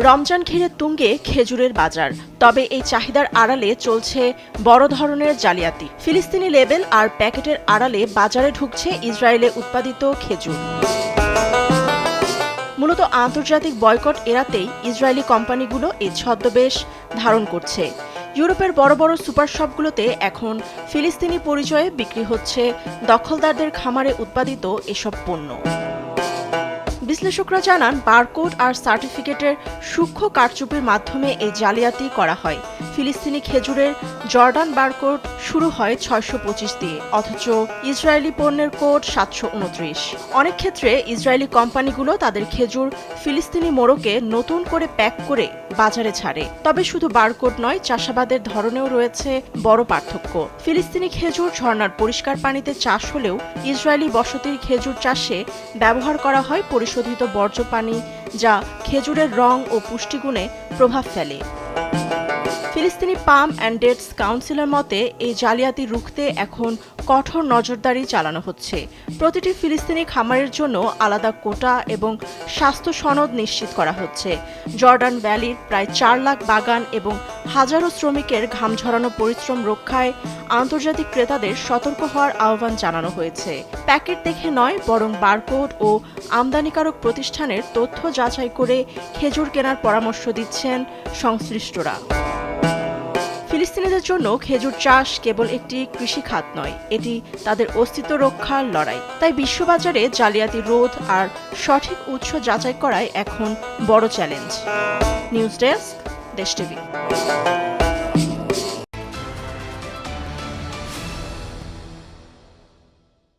রমজান ঘিরে তুঙ্গে খেজুরের বাজার, তবে এই চাহিদার আড়ালে চলছে বড় ধরনের জালিয়াতি। ফিলিস্তিনি লেবেল আর প্যাকেটের আড়ালে বাজারে ঢুকছে ইসরায়েলে উৎপাদিত খেজুর। মূলত আন্তর্জাতিক বয়কট এড়াতেই ইসরায়েলি কোম্পানিগুলো এই ছদ্মবেশ ধারণ করছে। ইউরোপের বড় বড় সুপার শপগুলোতে এখন ফিলিস্তিনি পরিচয়ে বিক্রি হচ্ছে দখলদারদের খামারে উৎপাদিত এসব পণ্য। বিশ্লেষকরা জানান, বারকোড আর সার্টিফিকেটের সূক্ষ্ম কারচুপির মাধ্যমে এই জালিয়াতি করা হয়। ফিলিস্তিনি খেজুরের জর্ডান বারকোড শুরু হয় ৬২৫ দিয়ে, অথচ ইসরায়েলি পণ্যের কোড ৭২৯। অনেক ক্ষেত্রে ইসরায়েলি কোম্পানিগুলো তাদের খেজুর ফিলিস্তিনি মোড়কে নতুন করে প্যাক করে বাজারে ছাড়ে। তবে শুধু বারকোড নয়, চাষাবাদের ধরনেও রয়েছে বড় পার্থক্য। ফিলিস্তিনি খেজুর ঝর্ণার পরিষ্কার পানিতে চাষ হলেও ইসরায়েলি বসতির খেজুর চাষে ব্যবহার করা হয় পরিশোধিত বর্জ্য পানি, যা খেজুরের রং ও পুষ্টিগুণে প্রভাব ফেলে। ফিলিস্তিনি পাম অ্যান্ড ডেটস কাউন্সিলের মতে, এই জালিয়াতি রুখতে এখন কঠোর নজরদারি চালানো হচ্ছে। প্রতিটি ফিলিস্তিনি খামারের জন্য আলাদা কোটা এবং স্বাস্থ্য সনদ নিশ্চিত করা হচ্ছে। জর্ডান ভ্যালির প্রায় ৪ লাখ বাগান এবং হাজারো শ্রমিকের ঘাম ঝরানো পরিশ্রম রক্ষায় আন্তর্জাতিক ক্রেতাদের সতর্ক হওয়ার আহ্বান জানানো হয়েছে। প্যাকেট দেখে নয়, বরং বারকোড ও আমদানিকারক প্রতিষ্ঠানের তথ্য যাচাই করে খেজুর কেনার পরামর্শ দিচ্ছেন সংশ্লিষ্টরা। ফিলিস্তিনিদের জন্য খেজুর চাষ কেবল একটি কৃষি খাত নয়, এটি তাদের অস্তিত্ব রক্ষার লড়াই। তাই বিশ্ববাজারে জালিয়াতি রোধ আর সঠিক উৎস যাচাই করাই এখন বড় চ্যালেঞ্জ। নিউজ ডেস্ক, দেশ টিভি।